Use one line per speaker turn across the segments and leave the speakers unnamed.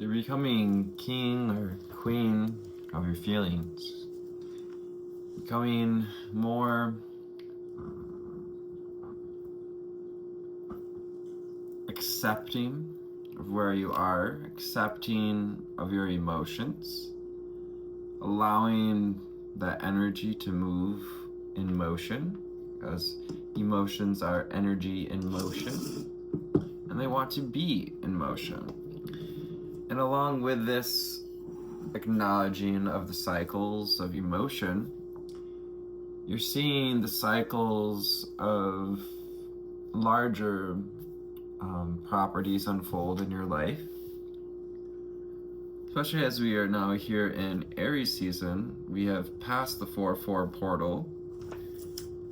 You're becoming king or queen of your feelings. Becoming more accepting of where you are, accepting of your emotions, allowing that energy to move in motion, because emotions are energy in motion, and they want to be in motion. And along with this acknowledging of the cycles of emotion, you're seeing the cycles of larger properties unfold in your life. Especially as we are now here in Aries season, we have passed the 4-4 portal,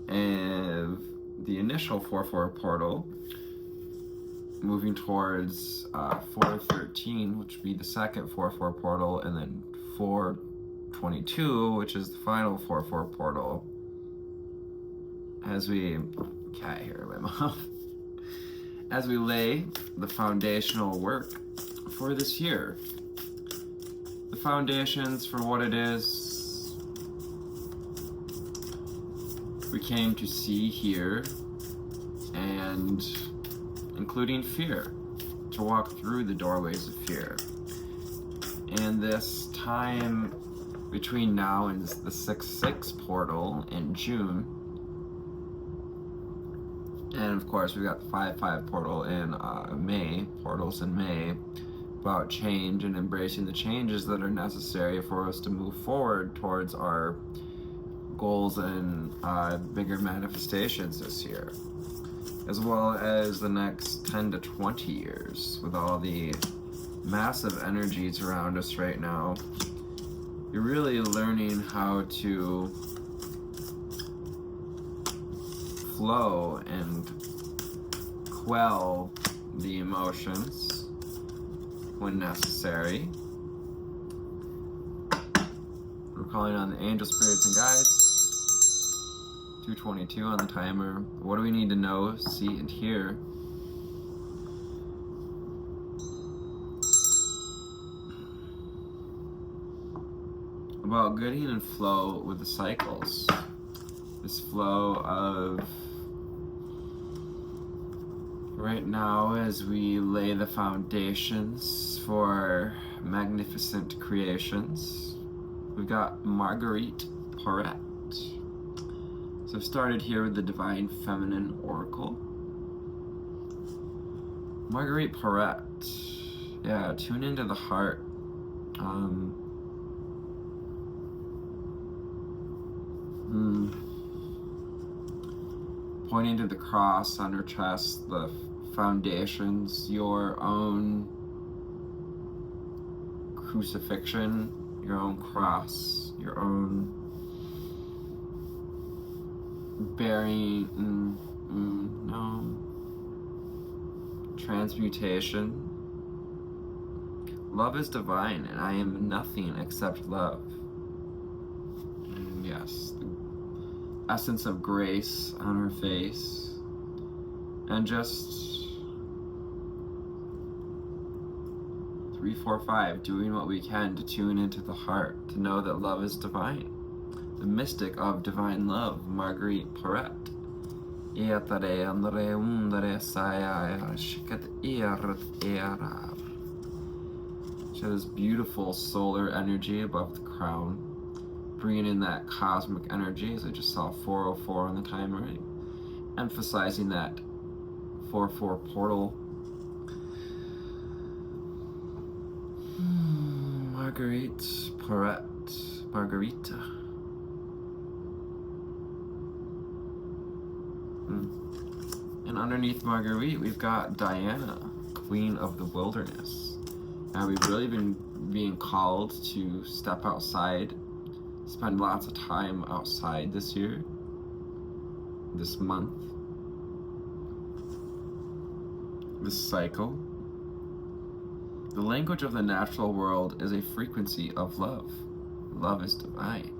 and the initial 4-4 portal, moving towards 4-13, which would be the second 4-4 portal, and then 4-22, which is the final 4-4 portal. As we, cat hair in my mouth. As we lay the foundational work for this year. The foundations for what it is we came to see here, and including fear, to walk through the doorways of fear. And this time between now and the 6-6 portal in June, and of course we got the 5-5 portal in May, portals in May, about change and embracing the changes that are necessary for us to move forward towards our goals and bigger manifestations this year, as well as the next 10 to 20 years. With all the massive energies around us right now, you're really learning how to flow and quell the emotions when necessary. We're calling on the angel spirits and guides. 2:22 on the timer. What do we need to know, see, and hear? About getting in flow with the cycles. This flow of right now, as we lay the foundations for magnificent creations, we've got Marguerite Porete. So I've started here with the Divine Feminine Oracle. Marguerite Porete, yeah, tune into the heart. Pointing to the cross on her chest, the foundations, your own crucifixion, your own cross, your own bearing, transmutation. Love is divine, and I am nothing except love. And yes, the essence of grace on her face, and just 3, 4, 5, doing what we can to tune into the heart, to know that love is divine. The mystic of divine love, Marguerite Porete. She has this beautiful solar energy above the crown, bringing in that cosmic energy, as I just saw 4:04 on the timer, emphasizing that 4-4 portal. Marguerite Porete, Margarita. And underneath Marguerite, we've got Diana, Queen of the Wilderness. And we've really been being called to step outside, spend lots of time outside this year, this month, this cycle. The language of the natural world is a frequency of love. Love is divine.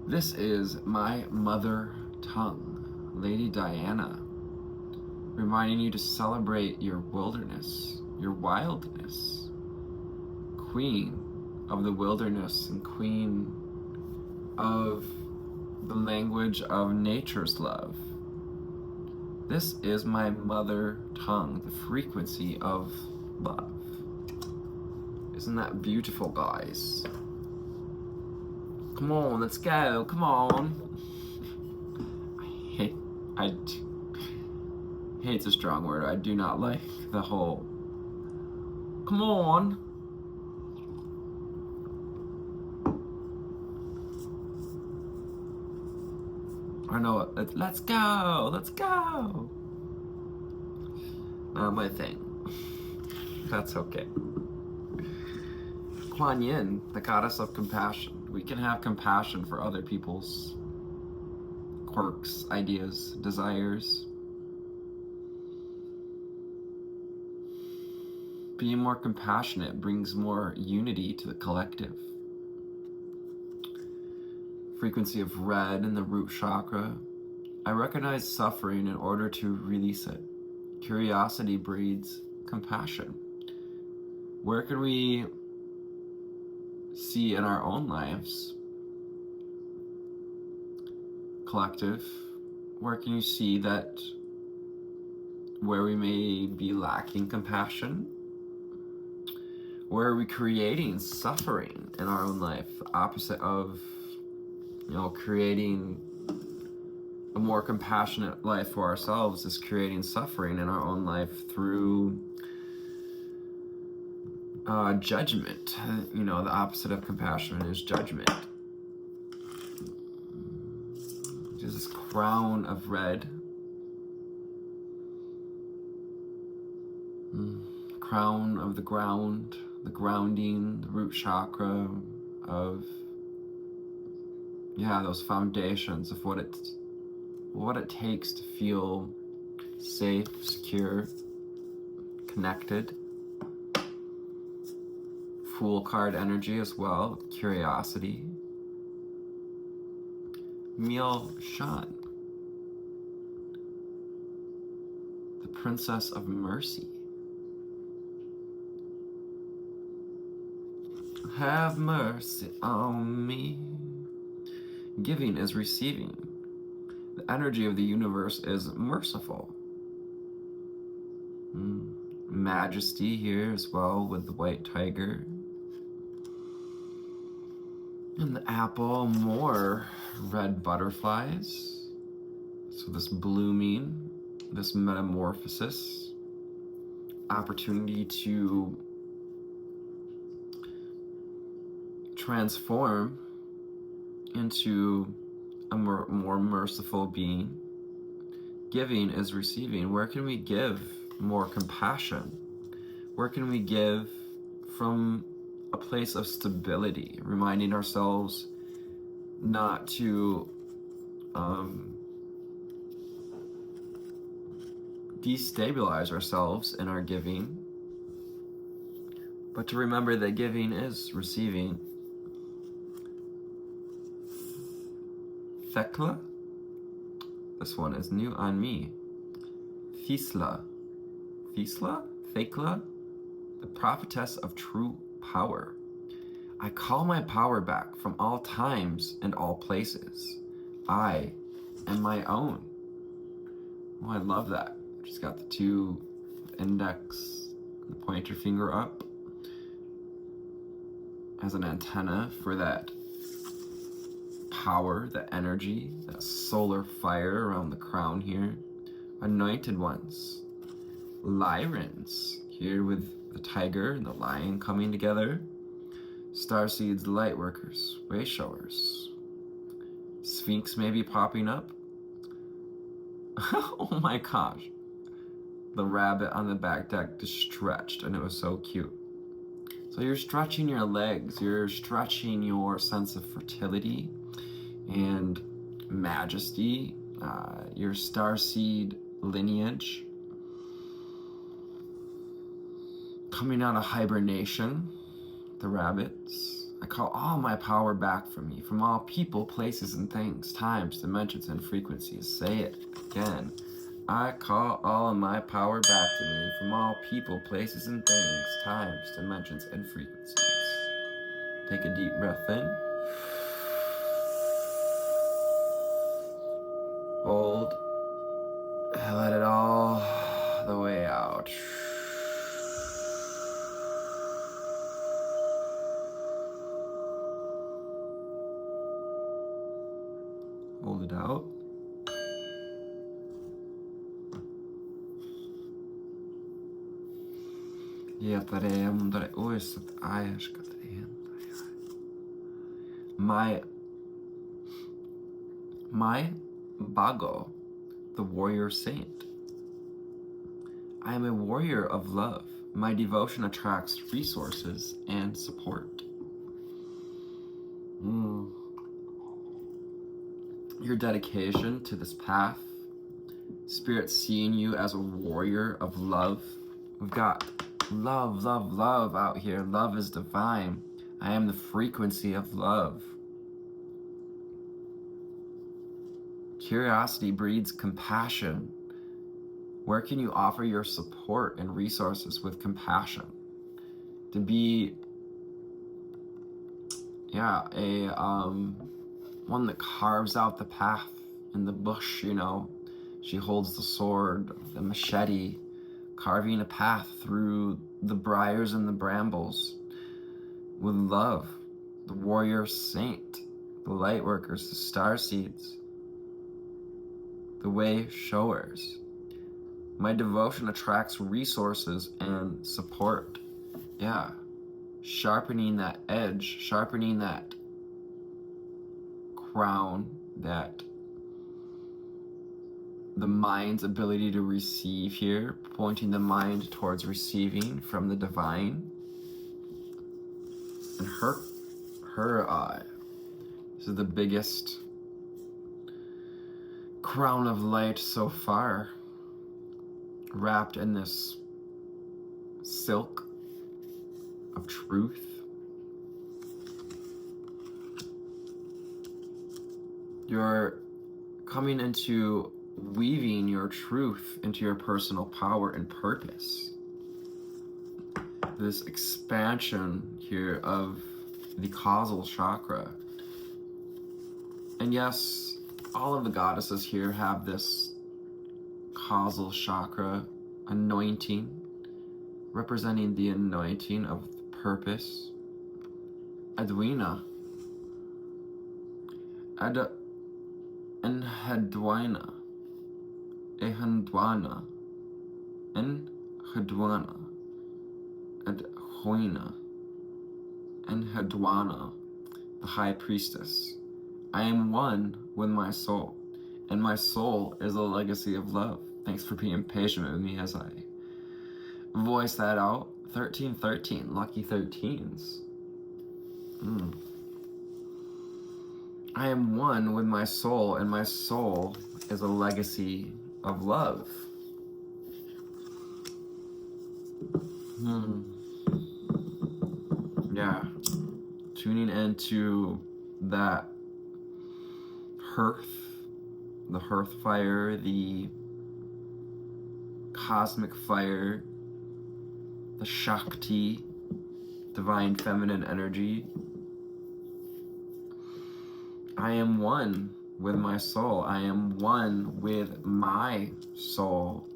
This is my mother tongue, Lady Diana, reminding you to celebrate your wilderness, your wildness, queen of the wilderness and queen of the language of nature's love. This is my mother tongue, the frequency of love. Isn't that beautiful, guys? Come on, let's go. Come on. I hate's a strong word. I do not like the whole come on. I know it. Let's go. Let's go. Not my thing. That's okay. Kuan Yin, the goddess of compassion. We can have compassion for other people's quirks, ideas, desires. Being more compassionate brings more unity to the collective. Frequency of red in the root chakra. I recognize suffering in order to release it. Curiosity breeds compassion. Where can we see in our own lives, collective, where can you see that where we may be lacking compassion? Where are we creating suffering in our own life? The opposite of, creating a more compassionate life for ourselves is creating suffering in our own life through judgment. The opposite of compassion is judgment. There's this crown of red. Crown of the ground, the grounding, the root chakra of, those foundations of what it takes to feel safe, secure, connected. Fool card energy as well, curiosity. Meal Shan, the Princess of Mercy. Have mercy on me. Giving is receiving. The energy of the universe is merciful. Majesty here as well with the white tiger. And the apple, more red butterflies. So this blooming, this metamorphosis, opportunity to transform into a more merciful being. Giving is receiving. Where can we give more compassion? Where can we give from a place of stability, reminding ourselves not to destabilize ourselves in our giving, but to remember that giving is receiving. Thekla, this one is new on me. Thekla, the prophetess of true power. I call my power back from all times and all places. I am my own. Oh, I love that. She's got the two index, the pointer finger up as an antenna for that power, the energy, that solar fire around the crown here. Anointed ones, Lyrans, here with the tiger and the lion coming together. Starseeds, light workers, way showers. Sphinx may be popping up. Oh my gosh. The rabbit on the back deck just stretched and it was so cute. So you're stretching your legs, you're stretching your sense of fertility and majesty, your starseed lineage, coming out of hibernation, the rabbits. I call all my power back from me, from all people, places, and things, times, dimensions, and frequencies. Say it again. I call all of my power back to me from all people, places, and things, times, dimensions, and frequencies. Take a deep breath in. Hold. Let it all the way out. Hold it out. My Bago, the warrior saint. I am a warrior of love. My devotion attracts resources and support. Your dedication to this path, Spirit seeing you as a warrior of love. We've got love, love, love out here. Love is divine. I am the frequency of love. Curiosity breeds compassion. Where can you offer your support and resources with compassion? To be, one that carves out the path in the bush, you know. She holds the sword, the machete, carving a path through the briars and the brambles with love. The warrior saint, the light workers, the star seeds, the way showers. My devotion attracts resources and support. Yeah. Sharpening that edge, sharpening that crown, that the mind's ability to receive here, pointing the mind towards receiving from the divine. And her eye, this is the biggest crown of light so far, wrapped in this silk of truth. You're coming into weaving your truth into your personal power and purpose. This expansion here of the causal chakra. And yes, all of the goddesses here have this causal chakra anointing, representing the anointing of purpose. Adwina. Enhadwana. Ehandwana. Enhadwana. Adhuina. Enhadwana. The High Priestess. I am one with my soul, and my soul is a legacy of love. Thanks for being patient with me as I voice that out. 1313, lucky 13s. I am one with my soul, and my soul is a legacy of love. Yeah. Tuning into that hearth, the hearth fire, the cosmic fire, the Shakti, divine feminine energy. I am one with my soul. I am one with my soul.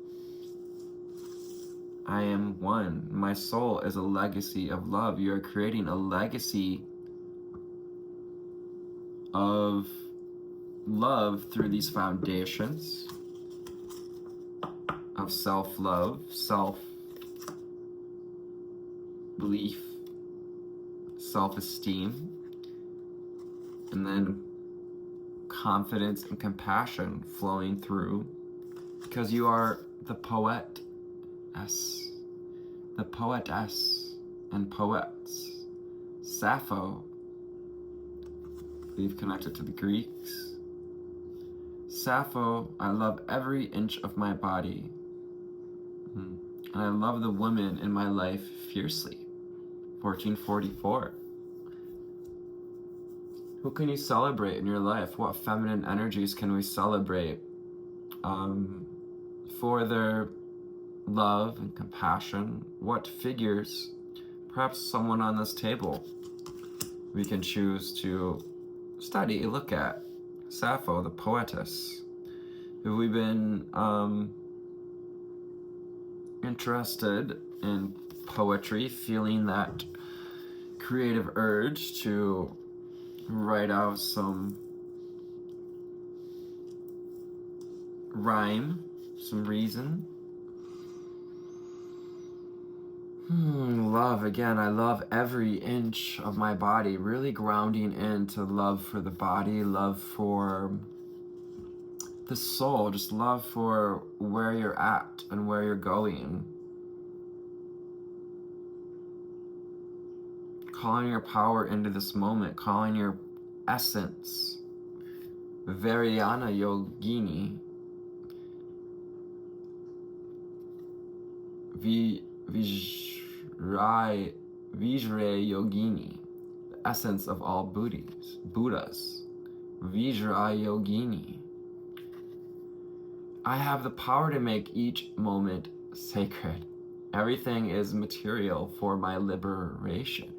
I am one. My soul is a legacy of love. You are creating a legacy of love through these foundations of self-love, self-belief, self-esteem, and then confidence and compassion flowing through, because you are the poetess, and poets. Sappho, we've connected to the Greeks. Sappho, I love every inch of my body. And I love the women in my life fiercely. 1444. Who can you celebrate in your life? What feminine energies can we celebrate for their love and compassion? What figures, perhaps someone on this table, we can choose to study, look at Sappho, the poetess. Have we been interested in poetry, feeling that creative urge to write out some rhyme, some reason? Love, again, I love every inch of my body, really grounding into love for the body, love for the soul, just love for where you're at and where you're going. Calling your power into this moment, calling your essence, Vairana Yogini, Vijray Yogini, the essence of all Buddhas, Vijray Yogini. I have the power to make each moment sacred. Everything is material for my liberation.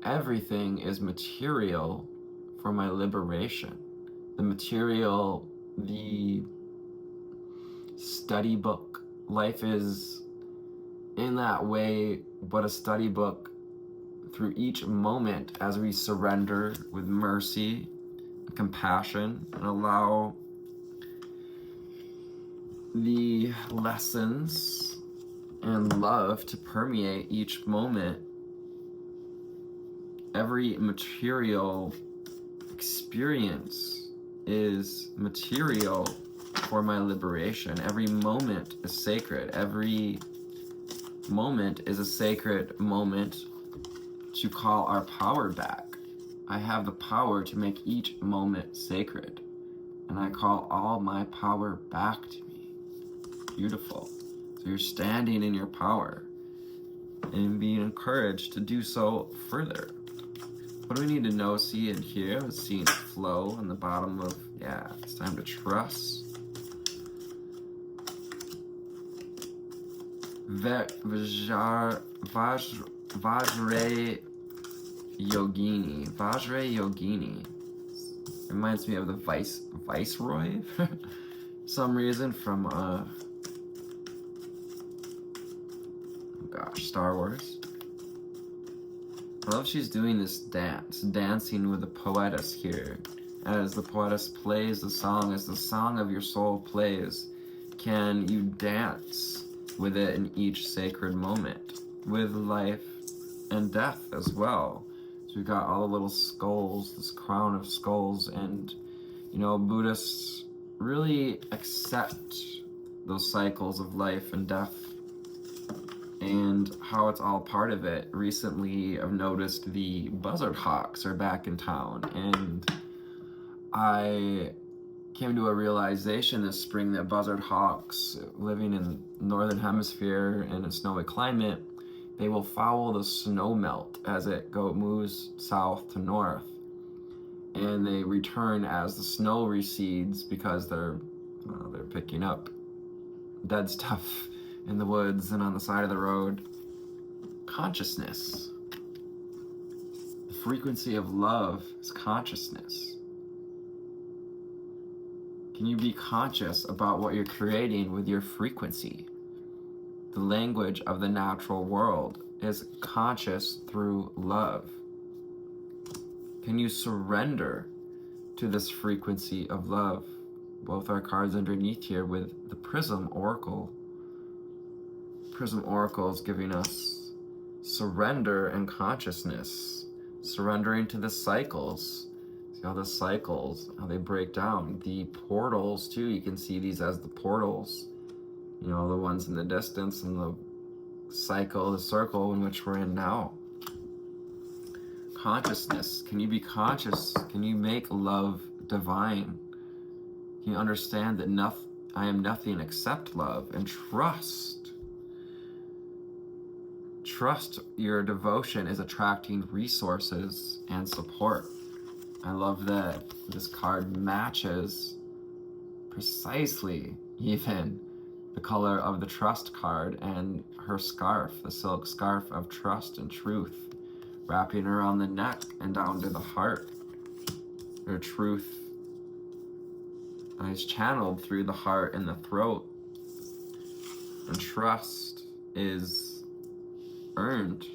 Everything is material for my liberation. The material, the study book. Life is in that way but a study book through each moment as we surrender with mercy, compassion, and allow the lessons and love to permeate each moment. Every material experience is material for my liberation. Every moment is sacred. Every moment is a sacred moment to call our power back. I have the power to make each moment sacred, and I call all my power back to me. Beautiful. So you're standing in your power and being encouraged to do so further. What do we need to know, see, and hear? Let's see it flow on the bottom of, it's time to trust. Vajre Yogini reminds me of the Viceroy for some reason from Star Wars. I love she's doing this dancing with the poetess here. As the poetess plays the song, as the song of your soul plays, can you dance with it in each sacred moment, with life and death as well? So we've got all the little skulls, this crown of skulls, and Buddhists really accept those cycles of life and death and how it's all part of it. Recently, I've noticed the buzzard hawks are back in town, and I came to a realization this spring that buzzard hawks, living in the northern hemisphere in a snowy climate, they will follow the snow melt as it moves south to north, and they return as the snow recedes because they're picking up dead stuff in the woods and on the side of the road. Consciousness. The frequency of love is consciousness. Can you be conscious about what you're creating with your frequency? The language of the natural world is conscious through love. Can you surrender to this frequency of love? Both our cards underneath here with the Prism Oracle. Prism Oracle is giving us surrender and consciousness, surrendering to the cycles. See how the cycles, how they break down. The portals too, you can see these as the portals, the ones in the distance, and the cycle, the circle in which we're in now. Consciousness. Can you be conscious? Can you make love divine? Can you understand that I am nothing except love, and trust? Trust your devotion is attracting resources and support. I love that this card matches precisely even the color of the trust card and her scarf, the silk scarf of trust and truth, wrapping around the neck and down to the heart. Their truth is channeled through the heart and the throat. And trust is earned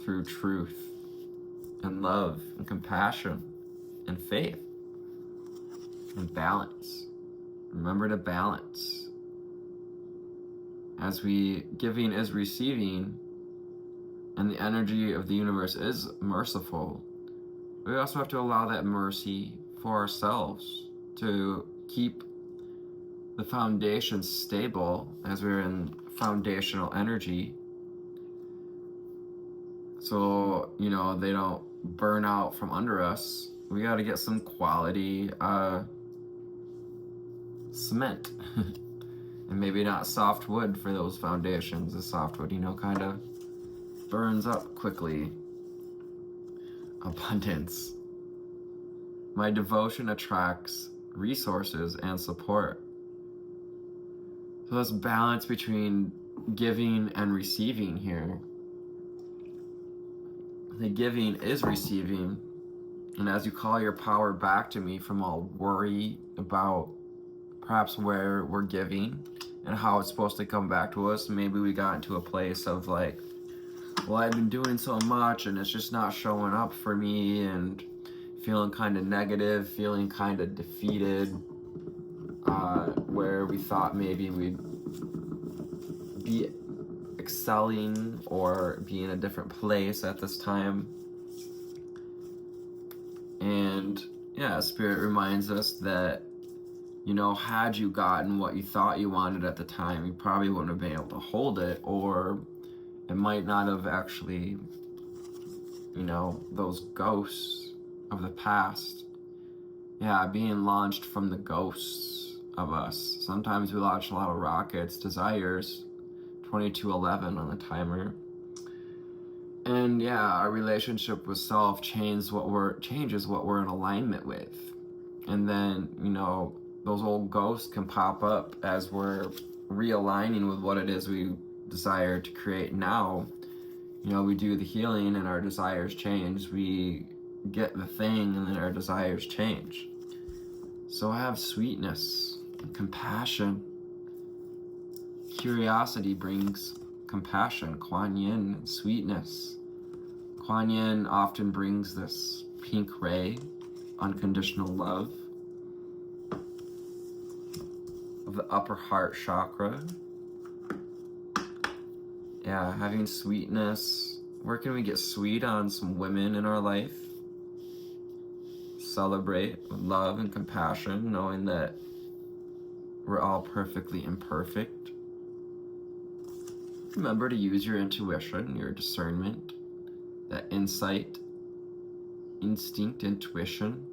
through truth and love and compassion and faith and balance. Remember to balance. As giving is receiving, and the energy of the universe is merciful, we also have to allow that mercy for ourselves to keep the foundation stable as we're in foundational energy. So, they don't burn out from under us. We got to get some quality cement. And maybe not soft wood for those foundations. The soft wood, kind of burns up quickly. Abundance. My devotion attracts resources and support. So this balance between giving and receiving here. The giving is receiving. And as you call your power back to me from all worry about perhaps where we're giving and how it's supposed to come back to us, maybe we got into a place of like, well, I've been doing so much and it's just not showing up for me, and feeling kind of negative, feeling kind of defeated, where we thought maybe we'd be excelling or be in a different place at this time. And Spirit reminds us that, had you gotten what you thought you wanted at the time, you probably wouldn't have been able to hold it, or it might not have actually, those ghosts of the past, being launched from the ghosts of us. Sometimes we launch a lot of rockets, desires, 2211 on the timer. And our relationship with self changes what we're in alignment with. And then, those old ghosts can pop up as we're realigning with what it is we desire to create now. We do the healing and our desires change. We get the thing and then our desires change. So have sweetness, compassion. Curiosity brings compassion, Kuan Yin, sweetness. Kuan Yin often brings this pink ray, unconditional love of the upper heart chakra. Having sweetness. Where can we get sweet on some women in our life? Celebrate with love and compassion, knowing that we're all perfectly imperfect. Remember to use your intuition, your discernment, that insight, instinct, intuition.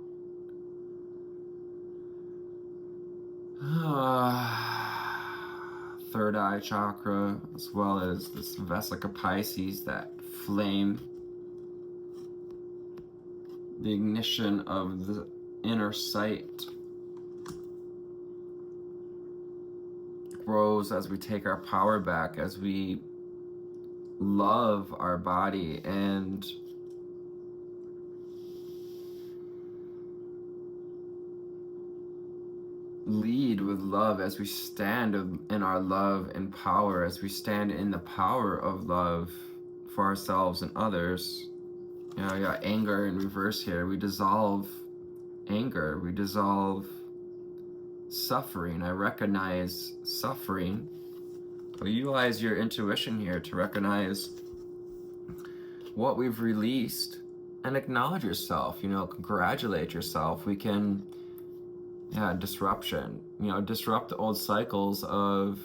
Third eye chakra, as well as this Vesica Pisces, that flame, the ignition of the inner sight grows as we take our power back, as we love our body and lead with love, as we stand in our love and power, as we stand in the power of love for ourselves and others. Anger in reverse here. We dissolve anger. We dissolve suffering. I recognize suffering. But utilize your intuition here to recognize what we've released and acknowledge yourself. Congratulate yourself. We can disruption, disrupt the old cycles of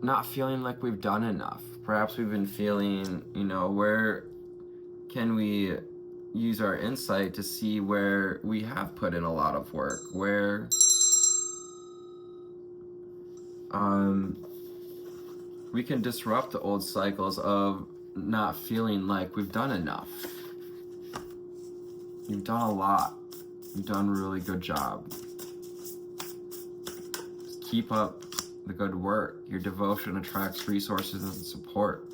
not feeling like we've done enough. Perhaps we've been feeling, where can we use our insight to see where we have put in a lot of work, where we can disrupt the old cycles of not feeling like we've done enough. You've done a lot. You've done a really good job. Just keep up the good work. Your devotion attracts resources and support.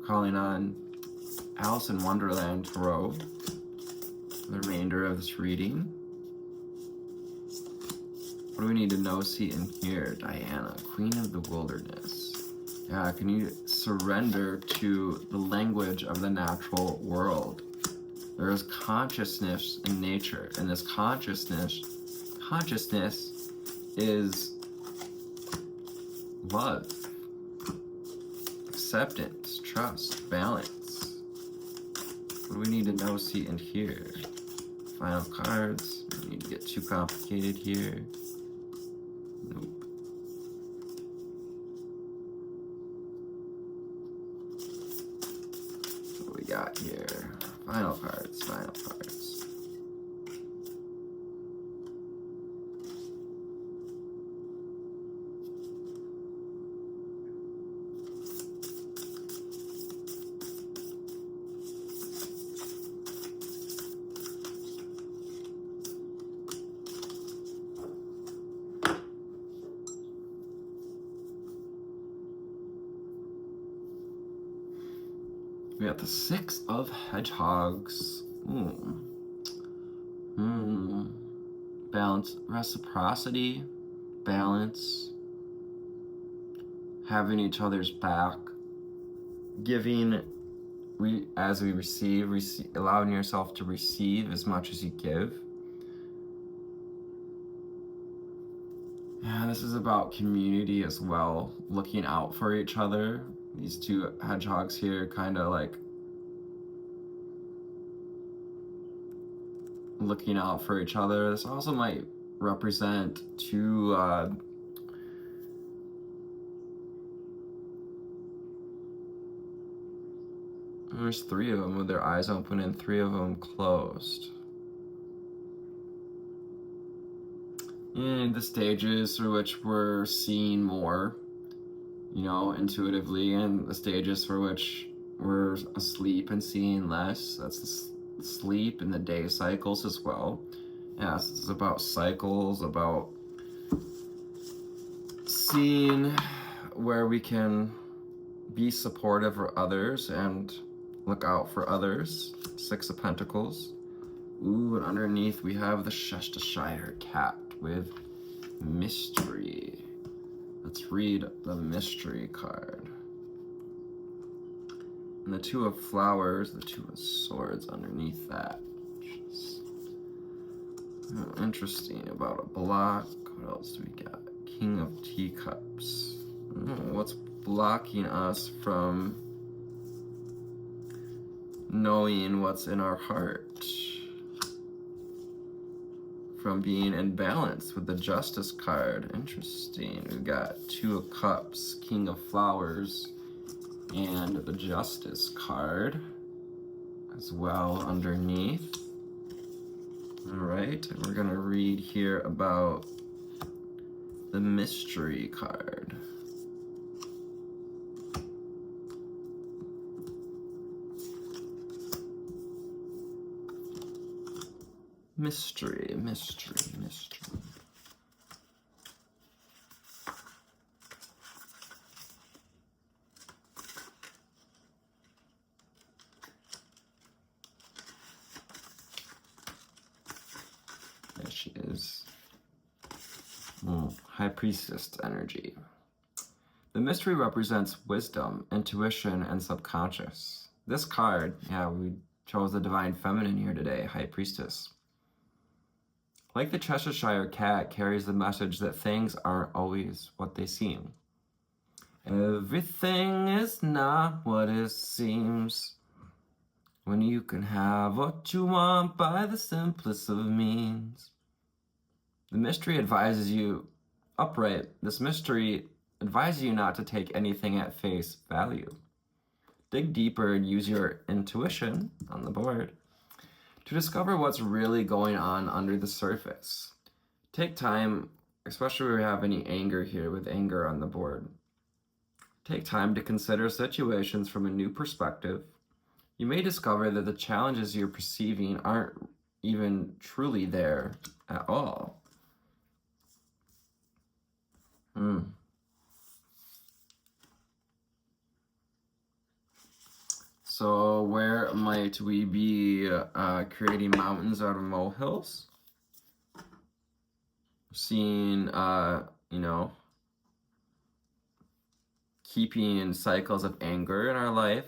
Calling on Alice in Wonderland Tarot, the remainder of this reading. What do we need to know, see, and hear? Diana, Queen of the Wilderness. Yeah, can you surrender to the language of the natural world? There is consciousness in nature, and this consciousness is love, acceptance, trust, balance. What do we need to know, see, and hear? Final cards. We need to get too complicated here. Nope. What we got here? Final cards, final cards. We got the Six of Hedgehogs. Balance, reciprocity, balance, having each other's back, giving as we receive, allowing yourself to receive as much as you give. Yeah, this is about community as well, looking out for each other. These two hedgehogs here kind of like looking out for each other. This also might represent two there's three of them with their eyes open and three of them closed. And the stages through which we're seeing more, intuitively, and the stages for which we're asleep and seeing less. That's the sleep and the day cycles as well. Yes, it's about cycles, about seeing where we can be supportive for others and look out for others. Six of Pentacles. Ooh, and underneath we have the Cheshire Cat with mystery. Let's read the mystery card. And the Two of Flowers, the Two of Swords underneath that. Interesting, about a block. What else do we got? King of Teacups. What's blocking us from knowing what's in our heart? From being in balance with the Justice card. Interesting. We've got Two of Cups, King of Flowers, and the Justice card as well underneath. All right, and we're gonna read here about the mystery card. Mystery, mystery, mystery. There she is. High Priestess energy. The mystery represents wisdom, intuition, and subconscious. This card, we chose the Divine Feminine here today, High Priestess. Like the Cheshire Cat, carries the message that things aren't always what they seem. Everything is not what it seems when you can have what you want by the simplest of means. The mystery advises you upright. This mystery advises you not to take anything at face value. Dig deeper and use your intuition on the board to discover what's really going on under the surface. Take time, especially if we have any anger here with anger on the board. Take time to consider situations from a new perspective. You may discover that the challenges you're perceiving aren't even truly there at all. So where might we be creating mountains out of molehills? Seeing, you know, keeping cycles of anger in our life.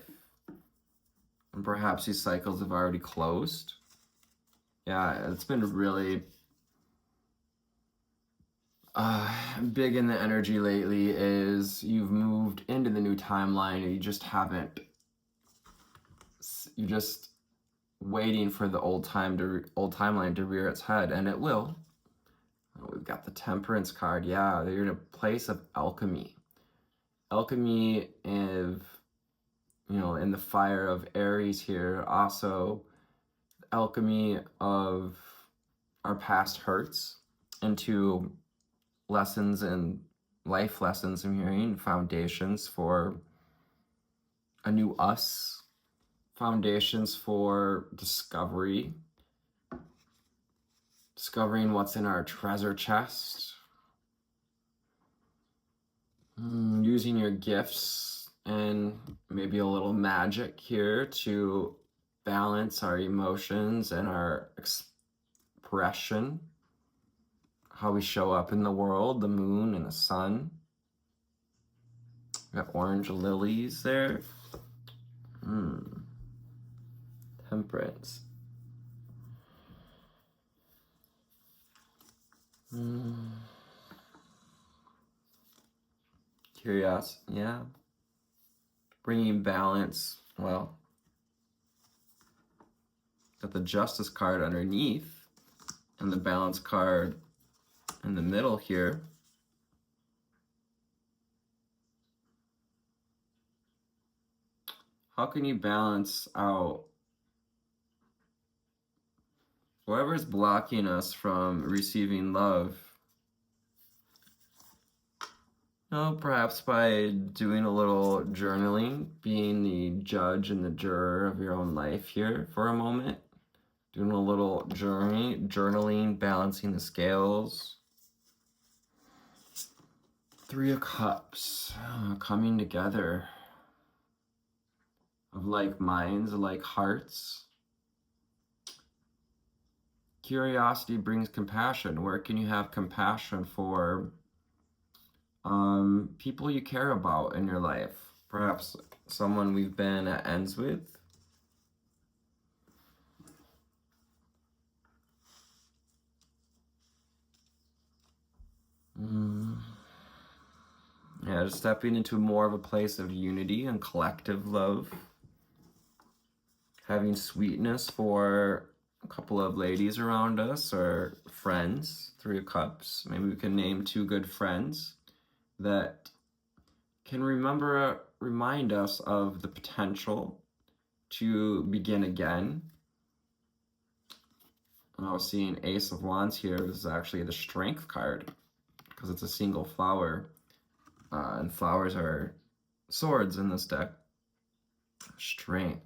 And perhaps these cycles have already closed. Yeah, it's been really big in the energy lately is you've moved into the new timeline and you just haven't, you're just waiting for the old timeline to rear its head, and it will. We've got the Temperance card. Yeah, they're in a place of alchemy. Alchemy of, you know, in the fire of Aries here. Also, alchemy of our past hurts into lessons and life lessons I'm hearing, foundations for a new us, foundations for discovering what's in our treasure chest, using your gifts and maybe a little magic here to balance our emotions and our expression, how we show up in the world, the moon and the sun. We got orange lilies there. Temperance. Curiosity, yeah. Bringing balance. Well, got the Justice card underneath and the Balance card in the middle here. How can you balance out whatever's blocking us from receiving love? Perhaps by doing a little journaling, being the judge and the juror of your own life here for a moment. Doing a little journaling, balancing the scales. Three of Cups, coming together of like minds, like hearts. Curiosity brings compassion. Where can you have compassion for people you care about in your life? Perhaps someone we've been at ends with. Yeah, just stepping into more of a place of unity and collective love. Having sweetness for a couple of ladies around us or friends. Three of Cups. Maybe we can name two good friends that can remind us of the potential to begin again. I was seeing Ace of Wands here. This is actually the Strength card because it's a single flower. And flowers are swords in this deck. Strength.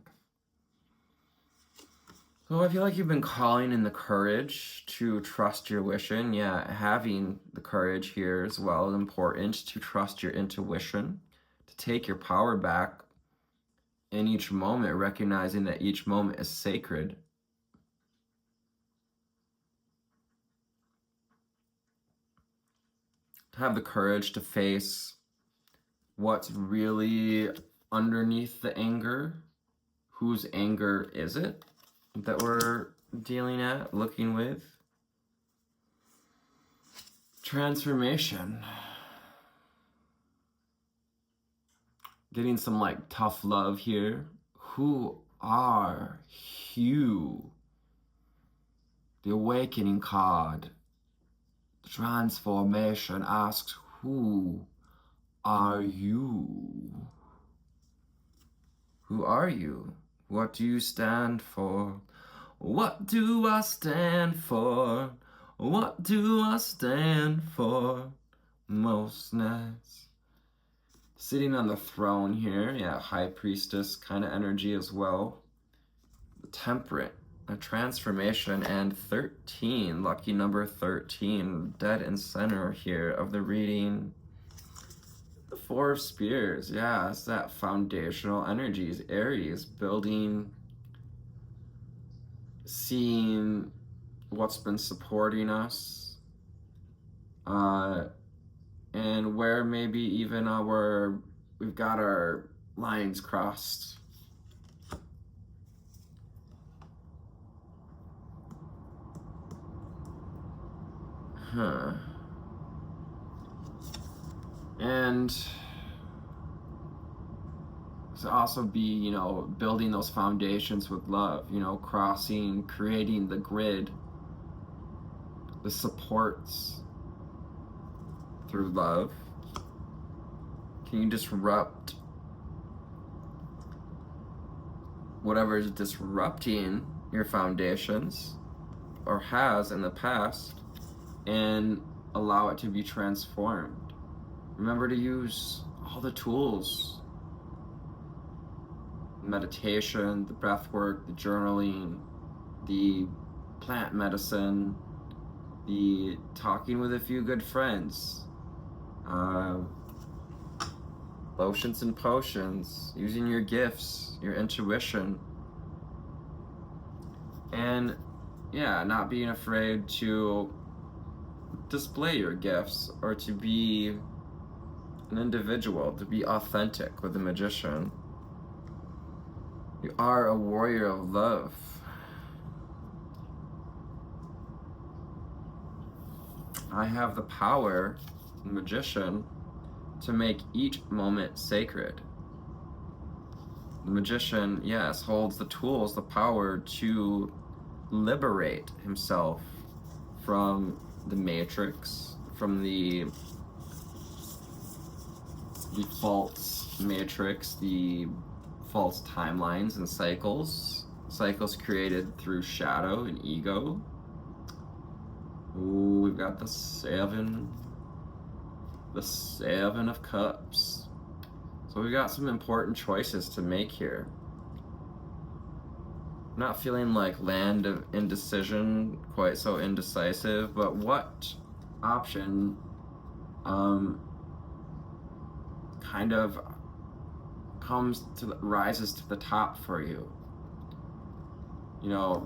So I feel like you've been calling in the courage to trust your wishing. Yeah, having the courage here as well is important, to trust your intuition, to take your power back in each moment, recognizing that each moment is sacred. To have the courage to face what's really underneath the anger. Whose anger is it that we're looking with? Transformation. Getting some like tough love here. Who are you? The Awakening card. Transformation asks, who are you? Who are you? What do you stand for? What do I stand for? What do I stand for? Mostness. Sitting on the throne here. Yeah, High Priestess kind of energy as well. The Temperate. a transformation, and 13, lucky number 13, dead and center here of the reading. The Four of Spears, yeah, it's that foundational energies, Aries, building, seeing what's been supporting us, and where maybe even we've got our lines crossed. And to also be, building those foundations with love, crossing, creating the grid, the supports through love. Can you disrupt whatever is disrupting your foundations or has in the past and allow it to be transformed? Remember to use all the tools: meditation, the breath work, the journaling, the plant medicine, the talking with a few good friends, lotions and potions, using your gifts, your intuition, and not being afraid to display your gifts or to be an individual, to be authentic with the Magician. You are a warrior of love. I have the power, the Magician, to make each moment sacred. The Magician, yes, holds the tools, the power to liberate himself from the matrix, from the false matrix, the false timelines and cycles created through shadow and ego. Ooh, we've got the Seven of Cups. So we've got some important choices to make here. I'm not feeling like land of indecision, quite so indecisive, but what option kind of rises to the top for you?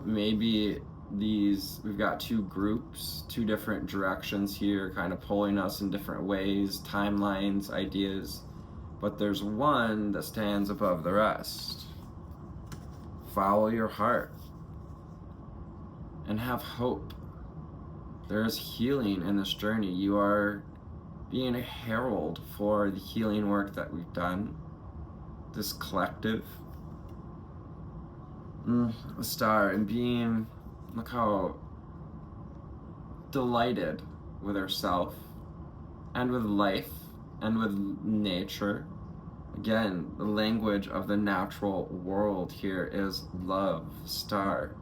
Maybe we've got two groups, two different directions here, kind of pulling us in different ways, timelines, ideas, but there's one that stands above the rest. Follow your heart and have hope. There is healing in this journey. You are being a herald for the healing work that we've done, this collective. The Star, and being, look how delighted with ourselves and with life and with nature. Again, the language of the natural world here is love, Star.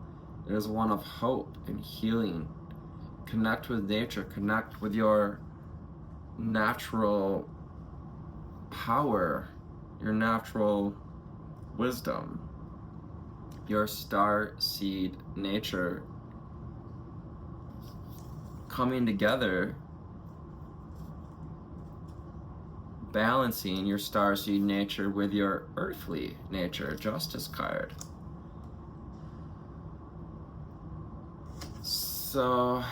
It is one of hope and healing. Connect with nature, connect with your natural power, your natural wisdom, your star seed nature coming together, balancing your starseed nature with your earthly nature. Justice card. So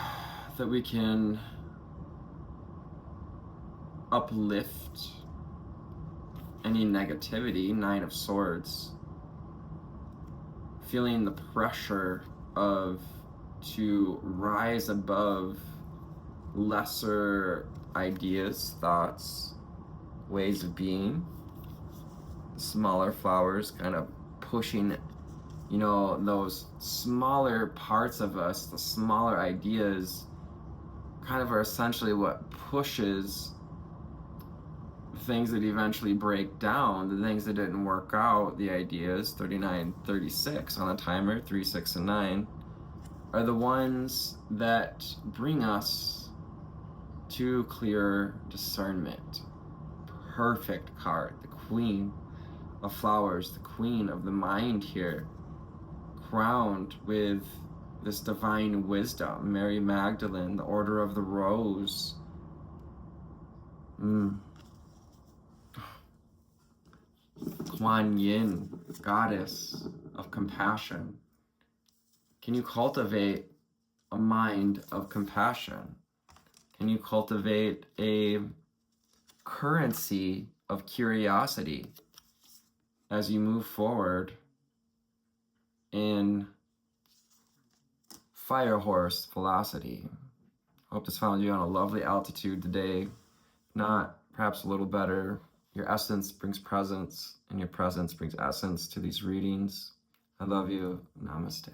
that we can uplift any negativity. Nine of Swords. Feeling the pressure to rise above lesser ideas, thoughts, ways of being. Smaller flowers kind of pushing, those smaller parts of us, the smaller ideas kind of are essentially what pushes things that eventually break down, the things that didn't work out, the ideas. 39, 36 on the timer, 3, 6, and 9, are the ones that bring us to clear discernment. Perfect card, the Queen of Flowers, the Queen of the mind here. crowned with this divine wisdom. Mary Magdalene, the Order of the Rose. Kuan Yin, goddess of compassion. Can you cultivate a mind of compassion? Can you cultivate a currency of curiosity as you move forward in fire horse velocity? Hope this found you on a lovely altitude today. If not, perhaps a little better. Your essence brings presence, and your presence brings essence to these readings. I love you. Namaste.